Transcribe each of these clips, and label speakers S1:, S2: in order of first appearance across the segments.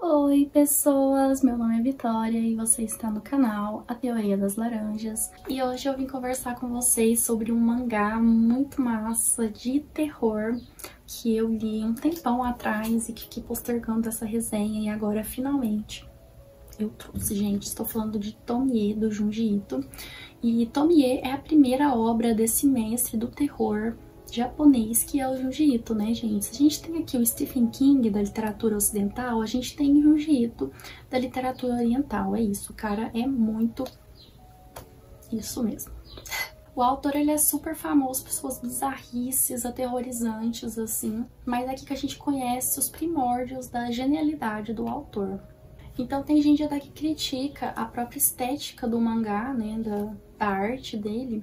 S1: Oi pessoas, meu nome é Vitória e você está no canal A Teoria das Laranjas. E hoje eu vim conversar com vocês sobre um mangá muito massa de terror que eu li um tempão atrás e que fiquei postergando essa resenha e agora finalmente eu trouxe, gente. Estou falando de Tomie, do Junji Ito. E Tomie é a primeira obra desse mestre do terror japonês, que é o Junji Ito, né, gente? Se a gente tem aqui o Stephen King da literatura ocidental, a gente tem o Junji Ito da literatura oriental. É isso, o cara é muito isso mesmo. O autor, ele é super famoso por suas bizarrices, aterrorizantes, assim, mas é aqui que a gente conhece os primórdios da genialidade do autor. Então tem gente até que critica a própria estética do mangá, né, da arte dele,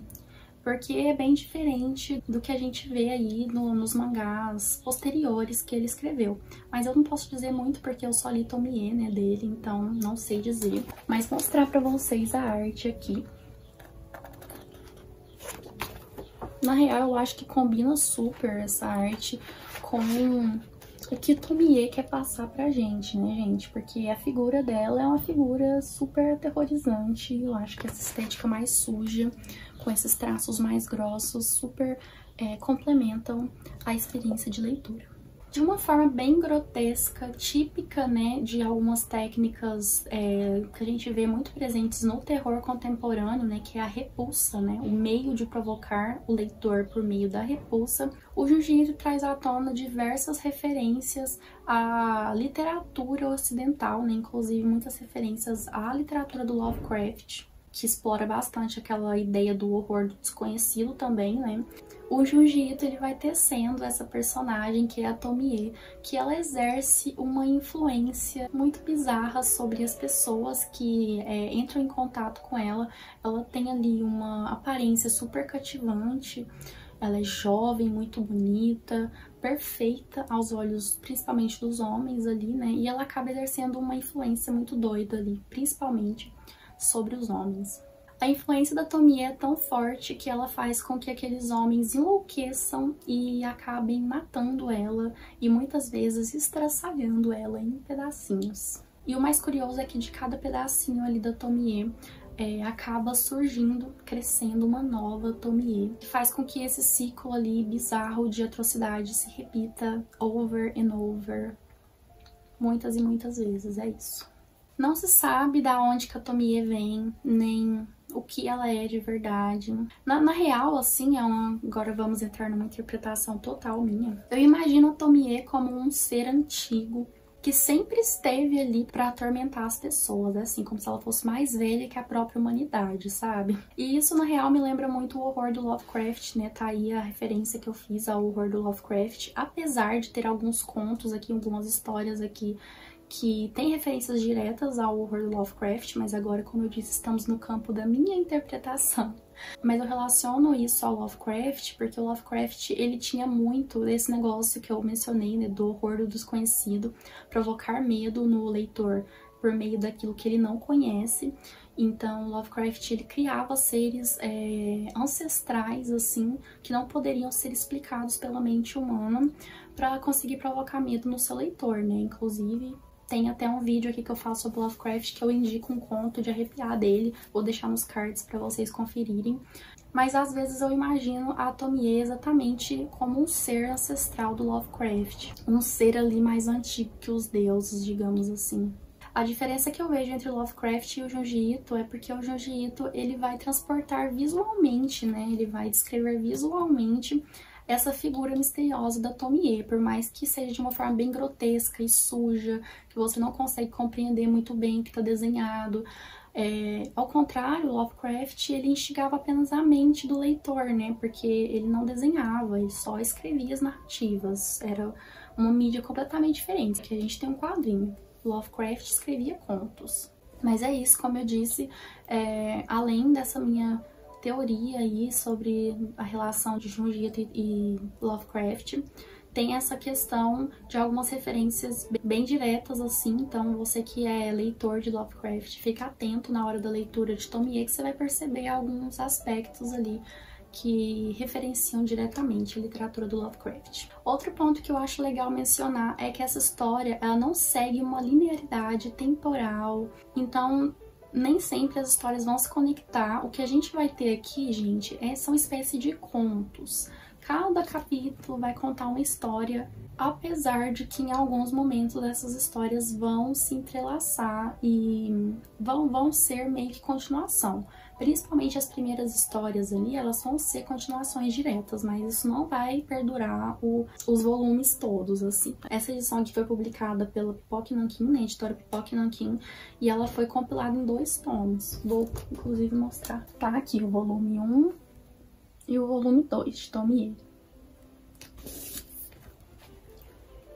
S1: porque é bem diferente do que a gente vê aí nos mangás posteriores que ele escreveu. Mas eu não posso dizer muito porque eu só li Tomie, né, dele, então não sei dizer. Mas vou mostrar pra vocês a arte aqui. Na real, eu acho que combina super essa arte com o que Tomie quer passar pra gente, né, gente? Porque a figura dela é uma figura super aterrorizante. Eu acho que essa estética mais suja, com esses traços mais grossos, super complementam a experiência de leitura. De uma forma bem grotesca, típica, né, de algumas técnicas que a gente vê muito presentes no terror contemporâneo, né, que é a repulsa, né, o meio de provocar o leitor por meio da repulsa. O Junji Ito traz à tona diversas referências à literatura ocidental, né, inclusive muitas referências à literatura do Lovecraft, que explora bastante aquela ideia do horror do desconhecido também, né. O Junji Ito, ele vai tecendo essa personagem que é a Tomie, que ela exerce uma influência muito bizarra sobre as pessoas que entram em contato com ela. Ela tem ali uma aparência super cativante, ela é jovem, muito bonita, perfeita aos olhos principalmente dos homens ali, né? E ela acaba exercendo uma influência muito doida ali, principalmente sobre os homens. A influência da Tomie é tão forte que ela faz com que aqueles homens enlouqueçam e acabem matando ela e muitas vezes estraçalhando ela em pedacinhos. E o mais curioso é que de cada pedacinho ali da Tomie acaba surgindo, crescendo uma nova Tomie, que faz com que esse ciclo ali bizarro de atrocidade se repita over and over, muitas e muitas vezes, é isso. Não se sabe da onde que a Tomie vem, nem o que ela é de verdade. Na real, assim, agora vamos entrar numa interpretação total minha. Eu imagino a Tomie como um ser antigo que sempre esteve ali pra atormentar as pessoas, assim, como se ela fosse mais velha que a própria humanidade, sabe? E isso, na real, me lembra muito o horror do Lovecraft, né? Tá aí a referência que eu fiz ao horror do Lovecraft, apesar de ter alguns contos aqui, algumas histórias aqui, que tem referências diretas ao horror do Lovecraft, mas agora, como eu disse, estamos no campo da minha interpretação. Mas eu relaciono isso ao Lovecraft, porque o Lovecraft, ele tinha muito desse negócio que eu mencionei, né, do horror do desconhecido, provocar medo no leitor por meio daquilo que ele não conhece. Então, Lovecraft, ele criava seres ancestrais, assim, que não poderiam ser explicados pela mente humana, para conseguir provocar medo no seu leitor, né, inclusive. Tem até um vídeo aqui que eu falo sobre Lovecraft que eu indico um conto de arrepiar dele. Vou deixar nos cards pra vocês conferirem. Mas às vezes eu imagino a Tomie exatamente como um ser ancestral do Lovecraft. Um ser ali mais antigo que os deuses, digamos assim. A diferença que eu vejo entre o Lovecraft e o Junji Ito é porque o Junji Ito, ele vai transportar visualmente, né? Ele vai descrever visualmente essa figura misteriosa da Tomie, por mais que seja de uma forma bem grotesca e suja, que você não consegue compreender muito bem o que está desenhado. Ao contrário, o Lovecraft, ele instigava apenas a mente do leitor, né? Porque ele não desenhava, ele só escrevia as narrativas. Era uma mídia completamente diferente, que a gente tem um quadrinho. O Lovecraft escrevia contos. Mas é isso, como eu disse, além dessa minha teoria aí sobre a relação de Junji Ito e Lovecraft, tem essa questão de algumas referências bem diretas, assim. Então, você que é leitor de Lovecraft, fica atento na hora da leitura de Tomie, que você vai perceber alguns aspectos ali que referenciam diretamente a literatura do Lovecraft. Outro ponto que eu acho legal mencionar é que essa história, ela não segue uma linearidade temporal, então nem sempre as histórias vão se conectar. O que a gente vai ter aqui, gente, são espécie de contos. Cada capítulo vai contar uma história, apesar de que em alguns momentos essas histórias vão se entrelaçar e vão ser meio que continuação. Principalmente as primeiras histórias ali, elas vão ser continuações diretas, mas isso não vai perdurar os volumes todos, assim. Essa edição aqui foi publicada pela Pipoca Nanquim, né, editora Pipoca Nanquim, e ela foi compilada em 2 tomos. Vou, inclusive, mostrar. Tá aqui o volume 1 e o volume 2 de Tomie,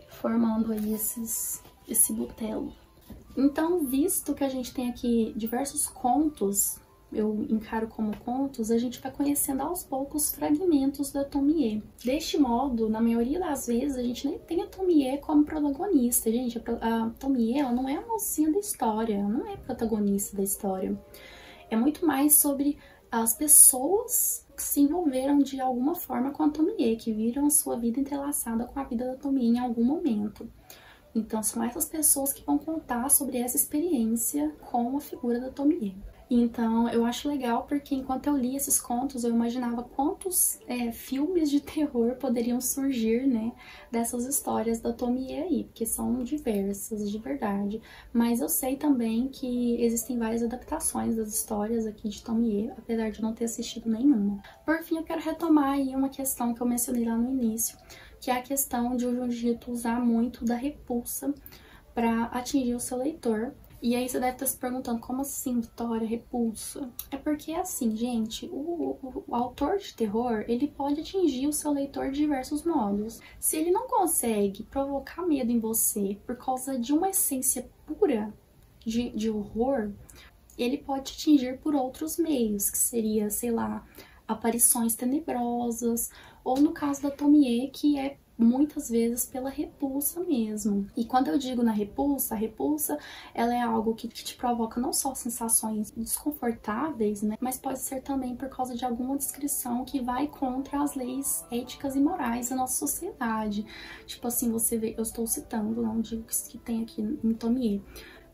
S1: formando aí esse butelo. Então, visto que a gente tem aqui diversos contos, eu encaro como contos, a gente vai conhecendo aos poucos fragmentos da Tomie. Deste modo, na maioria das vezes, a gente nem tem a Tomie como protagonista. Gente, a Tomie, ela não é a mocinha da história, ela não é protagonista da história. É muito mais sobre as pessoas que se envolveram de alguma forma com a Tomie, que viram a sua vida entrelaçada com a vida da Tomie em algum momento. Então, são essas pessoas que vão contar sobre essa experiência com a figura da Tomie. Então, eu acho legal porque enquanto eu li esses contos, eu imaginava quantos filmes de terror poderiam surgir, né, dessas histórias da Tomie aí, porque são diversas, de verdade. Mas eu sei também que existem várias adaptações das histórias aqui de Tomie, apesar de não ter assistido nenhuma. Por fim, eu quero retomar aí uma questão que eu mencionei lá no início, que é a questão de o Junji Ito usar muito da repulsa para atingir o seu leitor. E aí você deve estar se perguntando, como assim, Vitória, repulsa? É porque é assim, gente, o autor de terror, ele pode atingir o seu leitor de diversos modos. Se ele não consegue provocar medo em você por causa de uma essência pura de horror, ele pode atingir por outros meios, que seria, sei lá, aparições tenebrosas, ou no caso da Tomie, que é muitas vezes pela repulsa mesmo. E quando eu digo na repulsa, a repulsa, ela é algo que te provoca não só sensações desconfortáveis, né, mas pode ser também por causa de alguma descrição que vai contra as leis éticas e morais da nossa sociedade. Tipo assim, você vê, eu estou citando, não digo que tem aqui em Tomie,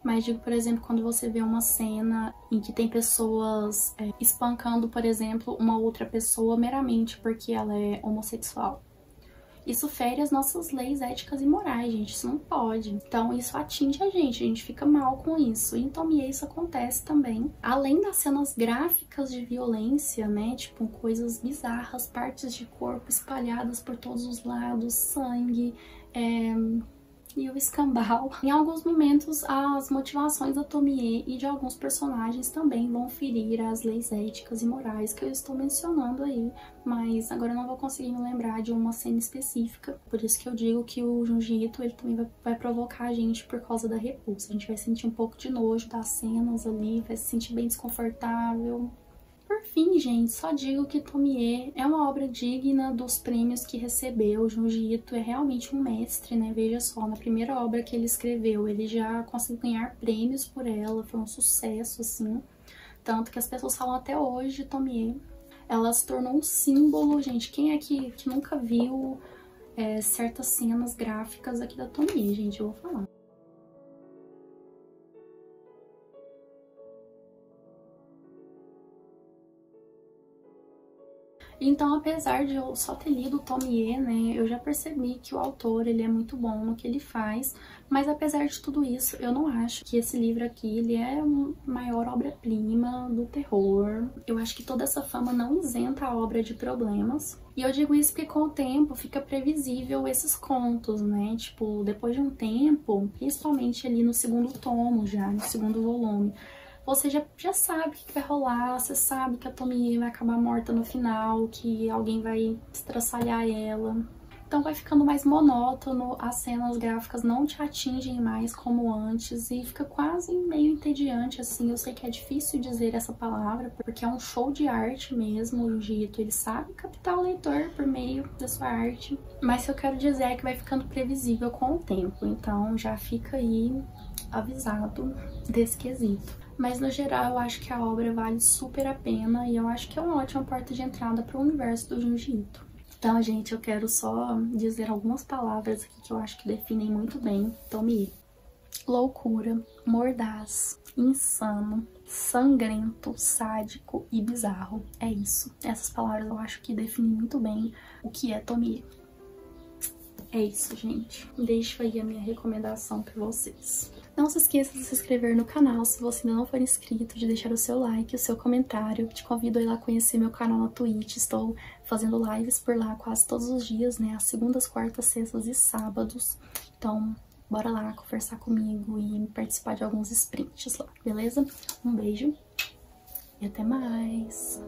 S1: mas digo, por exemplo, quando você vê uma cena em que tem pessoas espancando, por exemplo, uma outra pessoa meramente porque ela é homossexual. Isso fere as nossas leis éticas e morais, gente, isso não pode. Então isso atinge a gente fica mal com isso. E em Tomie isso acontece também. Além das cenas gráficas de violência, né, tipo coisas bizarras, partes de corpo espalhadas por todos os lados, sangue, e o escambau. Em alguns momentos, as motivações da Tomie e de alguns personagens também vão ferir as leis éticas e morais que eu estou mencionando aí, mas agora eu não vou conseguir me lembrar de uma cena específica, por isso que eu digo que o Junji Ito, ele também vai provocar a gente por causa da repulsa. A gente vai sentir um pouco de nojo das cenas ali, vai se sentir bem desconfortável. Por fim, gente, só digo que Tomie é uma obra digna dos prêmios que recebeu. Junji Ito é realmente um mestre, né? Veja só, na primeira obra que ele escreveu, ele já conseguiu ganhar prêmios por ela, foi um sucesso, assim. Tanto que as pessoas falam até hoje de Tomie. Ela se tornou um símbolo, gente. Quem é que nunca viu certas cenas gráficas aqui da Tomie, gente? Eu vou falar. Então, apesar de eu só ter lido Tomie, né, eu já percebi que o autor, ele é muito bom no que ele faz, mas apesar de tudo isso, eu não acho que esse livro aqui, ele é a maior obra-prima do terror. Eu acho que toda essa fama não isenta a obra de problemas. E eu digo isso porque com o tempo fica previsível esses contos, né, tipo, depois de um tempo, principalmente ali no segundo tomo já, no segundo volume, você já sabe o que vai rolar, você sabe que a Tomie vai acabar morta no final, que alguém vai estraçalhar ela. Então vai ficando mais monótono, as cenas gráficas não te atingem mais como antes e fica quase meio entediante, assim. Eu sei que é difícil dizer essa palavra, porque é um show de arte mesmo, o Junji Ito, ele sabe captar o leitor por meio da sua arte. Mas o que eu quero dizer é que vai ficando previsível com o tempo, então já fica aí avisado desse quesito. Mas no geral eu acho que a obra vale super a pena e eu acho que é uma ótima porta de entrada para o universo do Junji Ito. Então, gente, eu quero só dizer algumas palavras aqui que eu acho que definem muito bem Tomie. Loucura, mordaz, insano, sangrento, sádico e bizarro. É isso. Essas palavras eu acho que definem muito bem o que é Tomie. É isso, gente. Deixo aí a minha recomendação pra vocês. Não se esqueça de se inscrever no canal se você ainda não for inscrito, de deixar o seu like, o seu comentário. Te convido a ir lá conhecer meu canal na Twitch. Estou fazendo lives por lá quase todos os dias, né? Às segundas, quartas, sextas e sábados. Então, bora lá conversar comigo e participar de alguns sprints lá, beleza? Um beijo e até mais!